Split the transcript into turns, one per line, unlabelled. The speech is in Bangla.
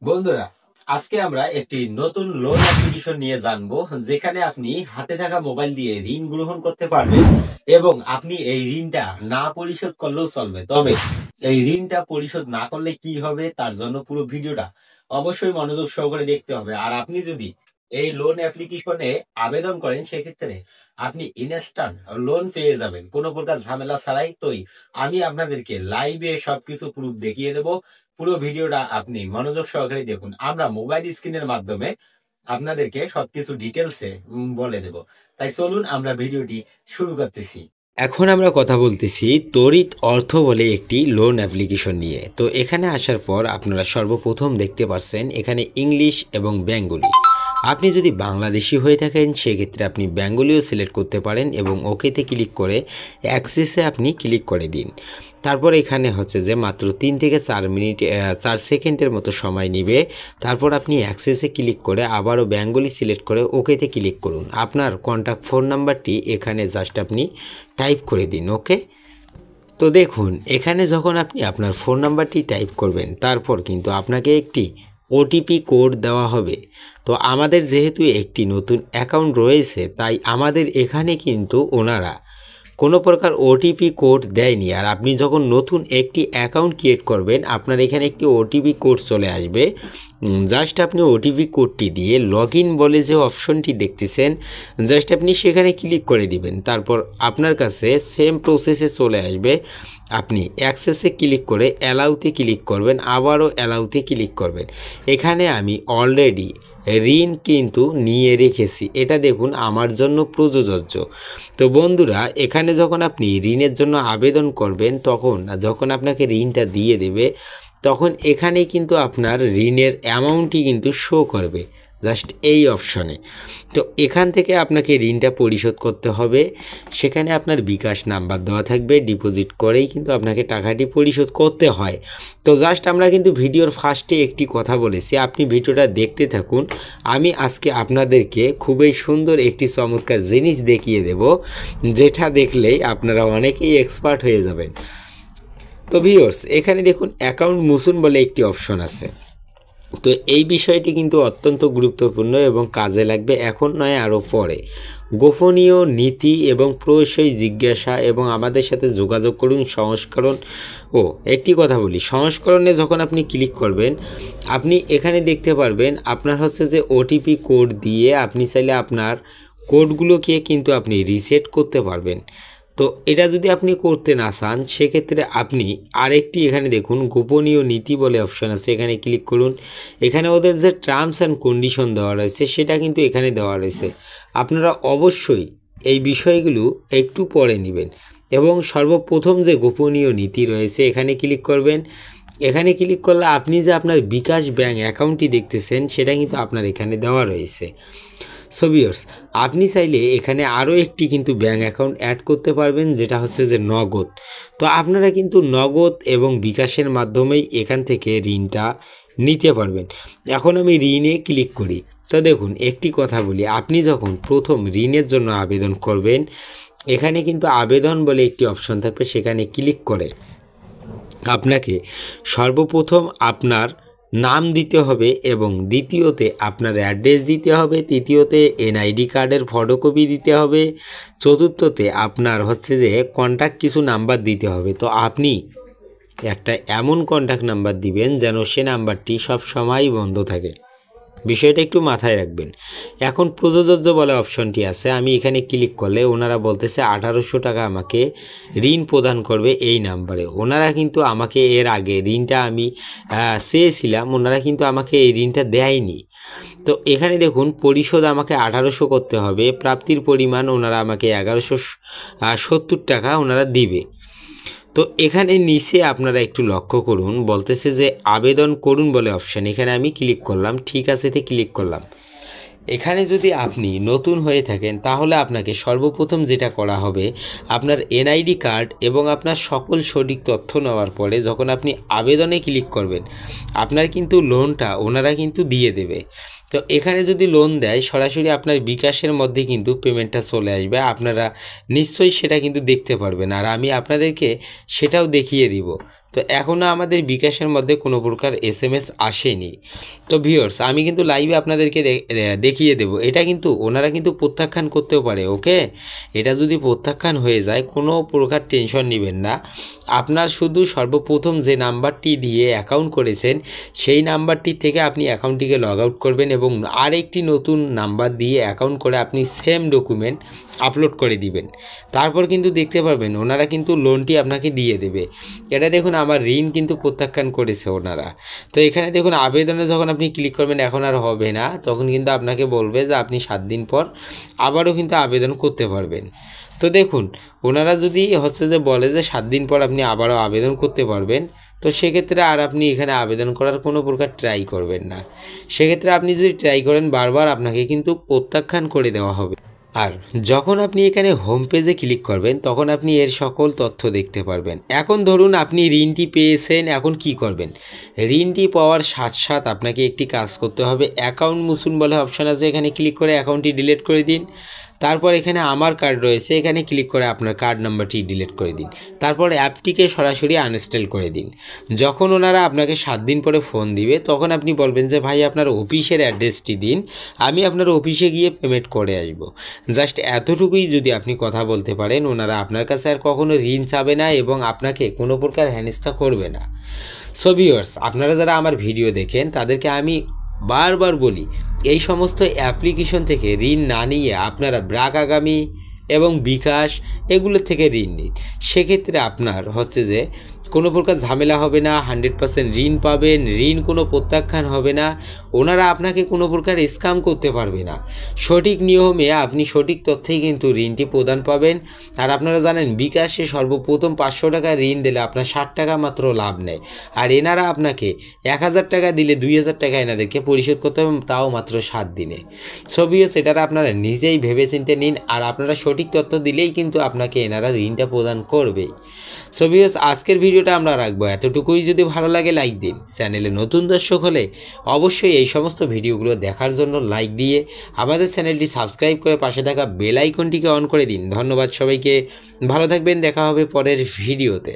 বন্ধুরা, আজকে আমরা একটি নতুন লোন অ্যাপ্লিকেশন নিয়ে জানবো, যেখানে আপনি হাতে থাকা মোবাইল দিয়ে ঋণ গ্রহণ করতে পারবেন এবং আপনি এই ঋণটা না পরিশোধ করলেও চলবে। তবে এই ঋণটা পরিশোধ না করলে কি হবে, তার জন্য পুরো ভিডিওটা অবশ্যই মনোযোগ সহকারে দেখতে হবে। আর আপনি যদি এই লোন অ্যাপ্লিকেশনে আবেদন করেন, সেক্ষেত্রে আপনি ইনস্ট্যান্ট লোন পেয়ে যাবেন কোনো প্রকার ঝামেলা ছাড়াই। তোই আমি আপনাদেরকে লাইভে সবকিছু প্রুফ দেখিয়ে দেবো। পুরো ভিডিওটা আপনি মনোযোগ সহকারে দেখুন। আমরা মোবাইল স্ক্রিনের মাধ্যমে আপনাদেরকে সবকিছু ডিটেলসে বলে দেব। তাই চলুন আমরা ভিডিওটি শুরু করতেছি। এখন আমরা কথা বলতেছি তড়িৎ অর্থ বলে একটি লোন অ্যাপ্লিকেশন নিয়ে। তো এখানে আসার পর আপনারা সর্বপ্রথম দেখতে পাচ্ছেন এখানে ইংলিশ এবং বেঙ্গলি। আপনি যদি বাংলাদেশি হয়ে থাকেন সেক্ষেত্রে আপনি বেঙ্গলিও সিলেক্ট করতে পারেন এবং ওকেতে ক্লিক করে অ্যাক্সেসে আপনি ক্লিক করে দিন। তারপর এখানে হচ্ছে যে মাত্র 3 থেকে 4 সেকেন্ডের মতো সময় নেবে। তারপর আপনি অ্যাক্সেসে ক্লিক করে আবারও বেঙ্গলি সিলেক্ট করে ওকেতে ক্লিক করুন। আপনার কন্ট্যাক্ট ফোন নাম্বারটি এখানে জাস্ট আপনি টাইপ করে দিন। ওকে, তো দেখুন এখানে যখন আপনি আপনার ফোন নাম্বারটি টাইপ করবেন, তারপর কিন্তু আপনাকে একটি ওটিপি কোড দেওয়া হবে। তো আমাদের যেহেতু একটি নতুন অ্যাকাউন্ট রয়েছে, তাই আমাদের এখানে কিন্তু ওনারা কোনো প্রকার ওটিপি কোড দেয়নি। আর আপনি যখন নতুন একটি অ্যাকাউন্ট ক্রিয়েট করবেন, আপনার এখানে একটি ওটিপি কোড চলে আসবে। জাস্ট আপনি ওটিপি কোডটি দিয়ে লগ ইন বলে যে অপশনটি দেখতেছেন, জাস্ট আপনি সেখানে ক্লিক করে দিবেন। তারপর আপনার কাছে সেম প্রসেসে চলে আসবে। আপনি অ্যাক্সেসে ক্লিক করে অ্যালাউতে ক্লিক করবেন, আবারও অ্যালাউতে ক্লিক করবেন। এখানে আমি অলরেডি ঋণ কিন্তু নিয়ে রেখেছি, এটা দেখুন আমার জন্য প্রযোজ্য। তো বন্ধুরা, এখানে যখন আপনি ঋণের জন্য আবেদন করবেন, তখন যখন আপনাকে ঋণটা দিয়ে দেবে, তখন এখানে কিন্তু আপনার ঋণের অ্যামাউন্টটি কিন্তু শো করবে জাস্ট এই অপশনে। তো এখান থেকে আপনাকে ঋণটা পরিশোধ করতে হবে। সেখানে আপনার বিকাশ নাম্বার দেওয়া থাকবে, ডিপোজিট করেই কিন্তু আপনাকে টাকাটি পরিশোধ করতে হয়। তো জাস্ট আমরা কিন্তু ভিডিওর ফার্স্টে একটি কথা বলেছি, আপনি ভিডিওটা দেখতে থাকুন। আমি আজকে আপনাদেরকে খুবই সুন্দর একটি চমৎকার জিনিস দেখিয়ে দেব, যেটা দেখলেই আপনারা অনেকেই এক্সপার্ট হয়ে যাবেন। তো ভিউয়ার্স, এখানে দেখুন অ্যাকাউন্ট মুছুন বলে একটি অপশন আছে। তো এই বিষয়টি কিন্তু অত্যন্ত গুরুত্বপূর্ণ এবং কাজে লাগবে, এখন নয় আরও পরে। গোপনীয় নীতি এবং প্রশ্রয় জিজ্ঞাসা এবং আমাদের সাথে যোগাযোগ করুন সংস্করণ। একটি কথা বলি, সংস্করণে যখন আপনি ক্লিক করবেন, আপনি এখানে দেখতে পারবেন আপনার হচ্ছে যে ওটিপি কোড দিয়ে আপনি চাইলে আপনার কোডগুলোকে কিন্তু আপনি রিসেট করতে পারবেন। তো এটা যদি আপনি করতে না চান, সেক্ষেত্রে আপনি আরেকটি এখানে দেখুন গোপনীয় নীতি বলে অপশন আছে, এখানে ক্লিক করুন। এখানে ওদের যে টার্মস অ্যান্ড কন্ডিশন দেওয়া রয়েছে সেটা কিন্তু এখানে দেওয়া রয়েছে। আপনারা অবশ্যই এই বিষয়গুলো একটু পড়ে নেবেন এবং সর্বপ্রথম যে গোপনীয় নীতি রয়েছে এখানে ক্লিক করবেন। এখানে ক্লিক করলে আপনি যে আপনার বিকাশ ব্যাংক অ্যাকাউন্টটি দেখতেছেন সেটা কিন্তু আপনার এখানে দেওয়া রয়েছে। সো ভিউয়ার্স, আপনি চাইলে এখানে আরও একটি কিন্তু ব্যাঙ্ক অ্যাকাউন্ট অ্যাড করতে পারবেন, যেটা হচ্ছে যে নগদ। তো আপনারা কিন্তু নগদ এবং বিকাশের মাধ্যমেই এখান থেকে ঋণটা নিতে পারবেন। এখন আমি ঋণে ক্লিক করি। তো দেখুন একটি কথা বলি, আপনি যখন প্রথম ঋণের জন্য আবেদন করবেন, এখানে কিন্তু আবেদন বলে একটি অপশন থাকবে, সেখানে ক্লিক করে আপনাকে সর্বপ্রথম আপনার নাম দিতে হবে এবং দ্বিতীয়তে আপনার অ্যাড্রেস দিতে হবে, তৃতীয়তে এনআইডি কার্ডের ফটোকপি দিতে হবে, চতুর্থতে আপনার হচ্ছে যে কন্ট্যাক্ট কিছু নাম্বার দিতে হবে। তো আপনি একটা এমন কন্ট্যাক্ট নাম্বার দিবেন যেন সে নাম্বারটি সব সময়ই বন্ধ থাকে, বিষয়টা একটু মাথায় রাখবেন। এখন প্রযোজ্য বলে অপশনটি আছে, আমি এখানে ক্লিক করলে ওনারা বলতেছে 1800 টাকা আমাকে ঋণ প্রদান করবে এই নাম্বারে। ওনারা কিন্তু আমাকে এর আগে ঋণটা আমি চেয়েছিলাম, ওনারা কিন্তু আমাকে এই ঋণটা দেয়নি। তো এখানে দেখুন পরিশোধ আমাকে 1800 করতে হবে, প্রাপ্তির পরিমাণ ওনারা আমাকে 1170 টাকা ওনারা দিবে। তো এখানে নিচে আপনারা একটু লক্ষ্য করুন, বলতেছে যে আবেদন করুন বলে অপশান, এখানে আমি ক্লিক করলাম, ঠিক আছেতে ক্লিক করলাম। এখানে যদি আপনি নতুন হয়ে থাকেন তাহলে আপনাকে সর্বপ্রথম যেটা করা হবে, আপনার এনআইডি কার্ড এবং আপনার সকল সঠিক তথ্য নেওয়ার পরে যখন আপনি আবেদনে ক্লিক করবেন, আপনার কিন্তু লোনটা ওনারা কিন্তু দিয়ে দেবে। তো এখানে যদি লোন দেয়, সরাসরি আপনার বিকাশের মধ্যে কিন্তু পেমেন্টটা চলে আসবে, আপনারা নিশ্চয়ই সেটা কিন্তু দেখতে পারবেন। আর আমি আপনাদেরকে সেটাও দেখিয়ে দিব।
তো এখনও আমাদের বিকাশের মধ্যে কোনো প্রকার SMS আসেনি। তো ভিউয়ার্স, আমি কিন্তু লাইভে আপনাদেরকে দেখিয়ে দেব। এটা কিন্তু ওনারা কিন্তু প্রত্যাখ্যান করতেও পারে। ওকে, এটা যদি প্রত্যাখ্যান হয়ে যায় কোনো প্রকার টেনশন নেবেন না। আপনার শুধু সর্বপ্রথম যে নাম্বারটি দিয়ে অ্যাকাউন্ট করেছেন সেই নাম্বারটি থেকে আপনি অ্যাকাউন্টটিকে লগ আউট করবেন এবং আরেকটি নতুন নাম্বার দিয়ে অ্যাকাউন্ট করে আপনি সেম ডকুমেন্ট আপলোড করে দিবেন। তারপর কিন্তু দেখতে পারবেন ওনারা কিন্তু লোনটি আপনাকে দিয়ে দেবে। এটা দেখুন আমার ঋণ কিন্তু প্রত্যাখ্যান করেছে ওনারা। তো এখানে দেখুন আবেদনে যখন আপনি ক্লিক করবেন এখন আর হবে না, তখন কিন্তু আপনাকে বলবে যে আপনি 7 দিন পর আবারও কিন্তু আবেদন করতে পারবেন। তো দেখুন ওনারা যদি হচ্ছে যে বলে যে 7 দিন পর আপনি আবারও আবেদন করতে পারবেন, তো সেক্ষেত্রে আর আপনি এখানে আবেদন করার কোনো প্রকার ট্রাই করবেন না। সেক্ষেত্রে আপনি যদি ট্রাই করেন বারবার আপনাকে কিন্তু প্রত্যাখ্যান করে দেওয়া হবে। আর যখন আপনি এখানে হোম পেজে ক্লিক করবেন তখন আপনি এর সকল তথ্য দেখতে পারবেন। এখন ধরুন আপনি ঋণটি পেয়েছেন, এখন কি করবেন? ঋণটি পাওয়ার সাথে সাথে আপনাকে একটি কাজ করতে হবে। অ্যাকাউন্ট মুছুন বলে অপশান আছে, এখানে ক্লিক করে অ্যাকাউন্টটি ডিলিট করে দিন। তারপর এখানে আমার কার্ড রয়েছে, এখানে ক্লিক করে আপনার কার্ড নাম্বারটি ডিলিট করে দিন। তারপর অ্যাপটিকে সরাসরি আনইনস্টল করে দিন। যখন ওনারা আপনাকে 7 দিন পরে ফোন দিবে তখন আপনি বলবেন যে ভাই আপনার অফিসের অ্যাড্রেসটি দিন, আমি আপনার অফিসে গিয়ে পেমেন্ট করে আসব। জাস্ট এতটুকুই যদি আপনি কথা বলতে পারেন, ওনারা আপনার কাছে আর কখনো ঋণ চাবে না এবং আপনাকে কোনো প্রকার হেনস্থা করবে না। সো ভিউয়ার্স, আপনারা যারা আমার ভিডিও দেখেন তাদেরকে আমি বারবার বলি এই সমস্ত অ্যাপ্লিকেশন থেকে ঋণ না নিয়ে আপনারা ব্র্যাক আগামী এবং বিকাশ এগুলোর থেকে ঋণ নিন। সেক্ষেত্রে আপনার হচ্ছে যে কোনো প্রকার ঝামেলা হবে না, 100% ঋণ পাবেন, ঋণ কোনো প্রত্যাখ্যান হবে না, ওনারা আপনাকে কোনো প্রকার স্ক্যাম করতে পারবে না। সঠিক নিয়মে আপনি সঠিক তথ্যেই কিন্তু ঋণটি প্রদান পাবেন। আর আপনারা জানেন বিকাশে সর্বপ্রথম 500 টাকা ঋণ দিলে আপনার 60 টাকা মাত্র লাভ নেয়, আর এনারা আপনাকে 1000 টাকা দিলে 2000 টাকা এনাদেরকে পরিশোধ করতে হবে, তাও মাত্র 7 দিনে। সবিও সেটারা আপনারা নিজেই ভেবেচিন্তে নিন, আর আপনারা সঠিক তথ্য দিলেই কিন্তু আপনাকে এনারা ঋণটা প্রদান করবেই। সবিও আজকের ভিডিওটা আমরা রাখবো এতটুকুই। যদি ভালো লাগে লাইক দিন, চ্যানেলে নতুন দর্শক হলে অবশ্যই এই সমস্ত ভিডিওগুলো দেখার জন্য লাইক দিয়ে আমাদের চ্যানেলটি সাবস্ক্রাইব করে পাশে থাকা বেল আইকনটিকে অন করে দিন। ধন্যবাদ সবাইকে, ভালো থাকবেন, দেখা হবে পরের ভিডিওতে।